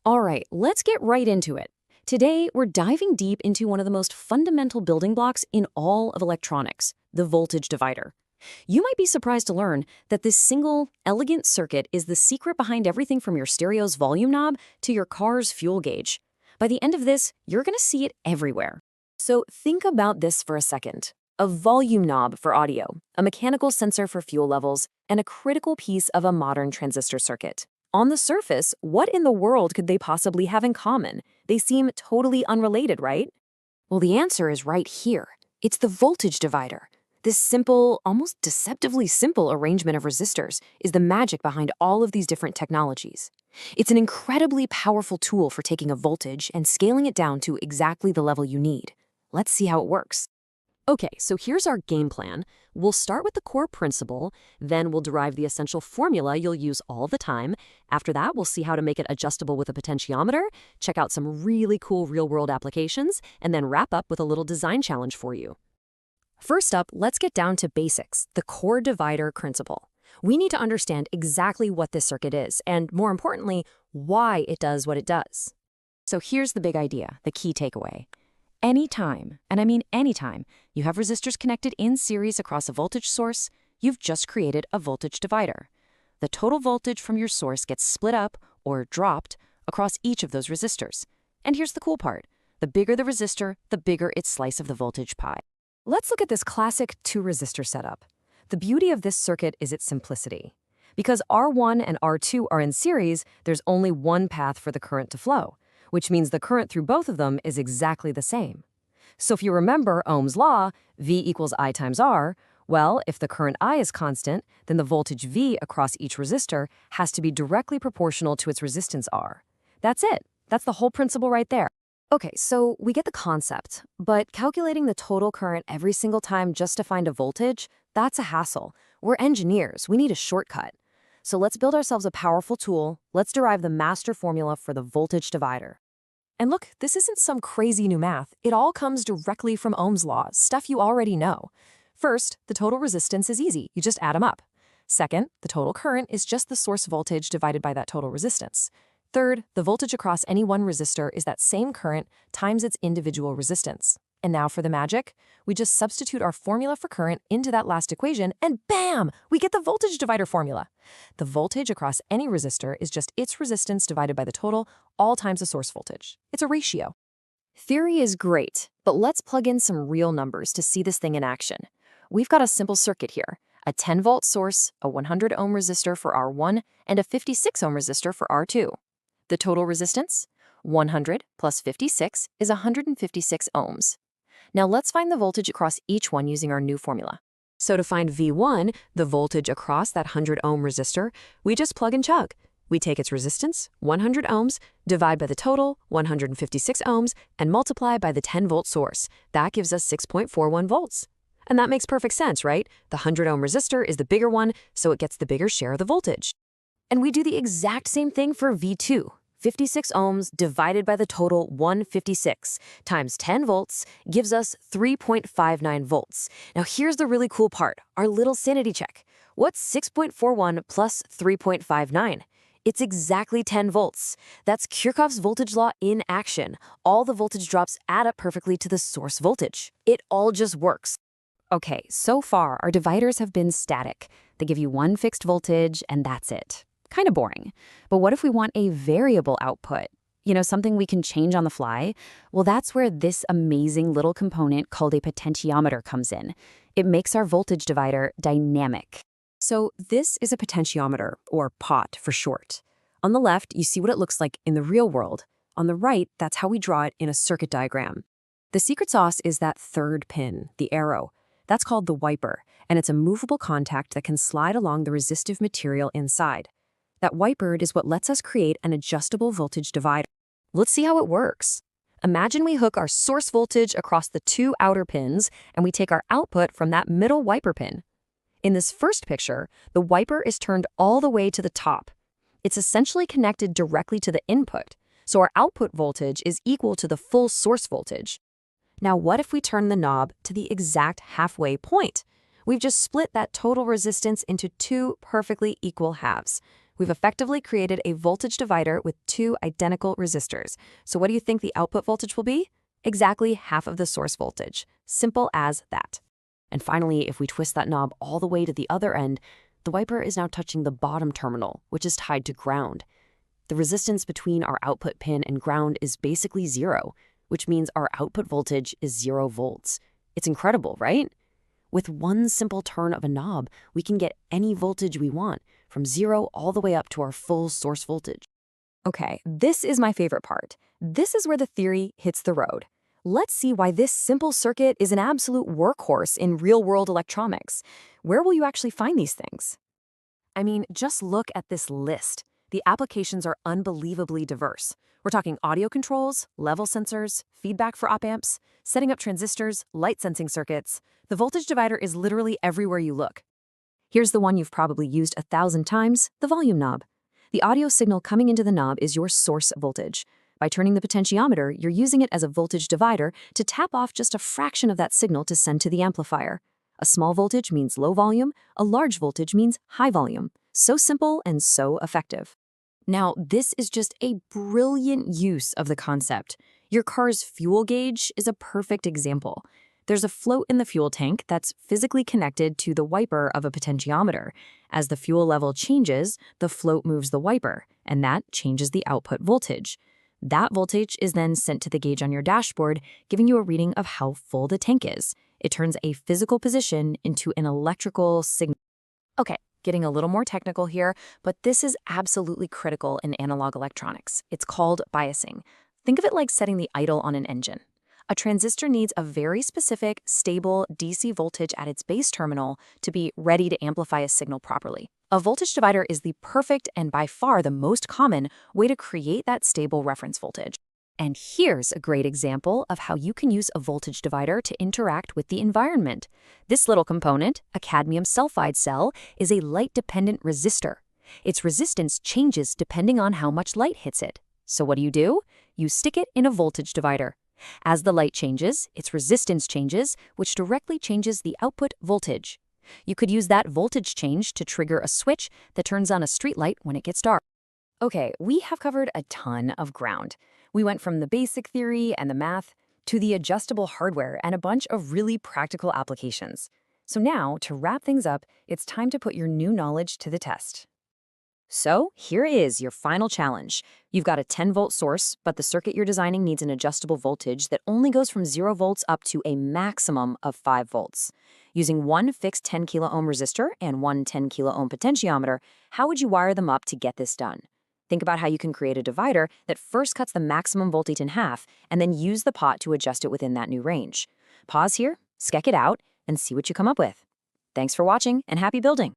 All right, let's get right into it. Today, we're diving deep into one of the most fundamental building blocks in all of electronics, the voltage divider. You might be surprised to learn that this single, elegant circuit is the secret behind everything from your stereo's volume knob to your car's fuel gauge. By the end of this, you're going to see it everywhere. So think about this for a second. A volume knob for audio, a mechanical sensor for fuel levels, and a critical piece of a modern transistor circuit. On the surface, what in the world could they possibly have in common? They seem totally unrelated, right? Well, the answer is right here. It's the voltage divider. This simple, almost deceptively simple arrangement of resistors is the magic behind all of these different technologies. It's an incredibly powerful tool for taking a voltage and scaling it down to exactly the level you need. Let's see how it works. Okay, so here's our game plan. We'll start with the core principle, then we'll derive the essential formula you'll use all the time. After that, we'll see how to make it adjustable with a potentiometer, check out some really cool real-world applications, and then wrap up with a little design challenge for you. First up, let's get down to basics, the core divider principle. We need to understand exactly what this circuit is, and more importantly, why it does what it does. So here's the big idea, the key takeaway. Anytime, and I mean anytime, you have resistors connected in series across a voltage source, you've just created a voltage divider. The total voltage from your source gets split up, or dropped, across each of those resistors. And here's the cool part. The bigger the resistor, the bigger its slice of the voltage pie. Let's look at this classic two-resistor setup. The beauty of this circuit is its simplicity. Because R1 and R2 are in series, there's only one path for the current to flow, which means the current through both of them is exactly the same. So if you remember Ohm's law, V equals I times R, well, if the current I is constant, then the voltage V across each resistor has to be directly proportional to its resistance R. That's it. That's the whole principle right there. Okay, so we get the concept, but calculating the total current every single time just to find a voltage, that's a hassle. We're engineers. We need a shortcut. So let's build ourselves a powerful tool. Let's derive the master formula for the voltage divider. And look, this isn't some crazy new math. It all comes directly from Ohm's law, stuff you already know. First, the total resistance is easy. You just add them up. Second, the total current is just the source voltage divided by that total resistance. Third, the voltage across any one resistor is that same current times its individual resistance. And now for the magic, we just substitute our formula for current into that last equation, and bam! We get the voltage divider formula. The voltage across any resistor is just its resistance divided by the total, all times the source voltage. It's a ratio. Theory is great, but let's plug in some real numbers to see this thing in action. We've got a simple circuit here. A 10-volt source, a 100-ohm resistor for R1, and a 56-ohm resistor for R2. The total resistance? 100 plus 56 is 156 ohms. Now let's find the voltage across each one using our new formula. So to find V1, the voltage across that 100-ohm resistor, we just plug and chug. We take its resistance, 100 ohms, divide by the total, 156 ohms, and multiply by the 10-volt source. That gives us 6.41 volts. And that makes perfect sense, right? The 100-ohm resistor is the bigger one, so it gets the bigger share of the voltage. And we do the exact same thing for V2. 56 ohms divided by the total 156 times 10 volts gives us 3.59 volts. Now here's the really cool part, our little sanity check. What's 6.41 plus 3.59? It's exactly 10 volts. That's Kirchhoff's voltage law in action. All the voltage drops add up perfectly to the source voltage. It all just works. Okay, so far our dividers have been static. They give you one fixed voltage and that's it. Kind of boring. But what if we want a variable output? You know, something we can change on the fly? Well, that's where this amazing little component called a potentiometer comes in. It makes our voltage divider dynamic. So this is a potentiometer, or pot for short. On the left, you see what it looks like in the real world. On the right, that's how we draw it in a circuit diagram. The secret sauce is that third pin, the arrow. That's called the wiper, and it's a movable contact that can slide along the resistive material inside. That whiteboard is what lets us create an adjustable voltage divider. Let's see how it works. Imagine we hook our source voltage across the two outer pins, and we take our output from that middle wiper pin. In this first picture, the wiper is turned all the way to the top. It's essentially connected directly to the input, so our output voltage is equal to the full source voltage. Now what if we turn the knob to the exact halfway point? We've just split that total resistance into two perfectly equal halves. We've effectively created a voltage divider with two identical resistors. So what do you think the output voltage will be? Exactly half of the source voltage. Simple as that. And finally, if we twist that knob all the way to the other end, the wiper is now touching the bottom terminal, which is tied to ground. The resistance between our output pin and ground is basically zero, which means our output voltage is 0 volts. It's incredible, right? With one simple turn of a knob, we can get any voltage we want, from 0 all the way up to our full source voltage. Okay, this is my favorite part. This is where the theory hits the road. Let's see why this simple circuit is an absolute workhorse in real-world electronics. Where will you actually find these things? I mean, just look at this list. The applications are unbelievably diverse. We're talking audio controls, level sensors, feedback for op-amps, setting up transistors, light sensing circuits. The voltage divider is literally everywhere you look. Here's the one you've probably used 1,000 times, the volume knob. The audio signal coming into the knob is your source voltage. By turning the potentiometer, you're using it as a voltage divider to tap off just a fraction of that signal to send to the amplifier. A small voltage means low volume, a large voltage means high volume. So simple and so effective. Now, this is just a brilliant use of the concept. Your car's fuel gauge is a perfect example. There's a float in the fuel tank that's physically connected to the wiper of a potentiometer. As the fuel level changes, the float moves the wiper, and that changes the output voltage. That voltage is then sent to the gauge on your dashboard, giving you a reading of how full the tank is. It turns a physical position into an electrical signal. Okay, getting a little more technical here, but this is absolutely critical in analog electronics. It's called biasing. Think of it like setting the idle on an engine. A transistor needs a very specific, stable DC voltage at its base terminal to be ready to amplify a signal properly. A voltage divider is the perfect and by far the most common way to create that stable reference voltage. And here's a great example of how you can use a voltage divider to interact with the environment. This little component, a cadmium sulfide cell, is a light-dependent resistor. Its resistance changes depending on how much light hits it. So what do? You stick it in a voltage divider. As the light changes, its resistance changes, which directly changes the output voltage. You could use that voltage change to trigger a switch that turns on a streetlight when it gets dark. Okay, we have covered a ton of ground. We went from the basic theory and the math to the adjustable hardware and a bunch of really practical applications. So now, to wrap things up, it's time to put your new knowledge to the test. So here is your final challenge. You've got a 10-volt source, but the circuit you're designing needs an adjustable voltage that only goes from 0 volts up to a maximum of 5 volts. Using one fixed 10 kilo ohm resistor and one 10 kilo ohm potentiometer, how would you wire them up to get this done? Think about how you can create a divider that first cuts the maximum voltage in half and then use the pot to adjust it within that new range. Pause here, sketch it out, and see what you come up with. Thanks for watching and happy building!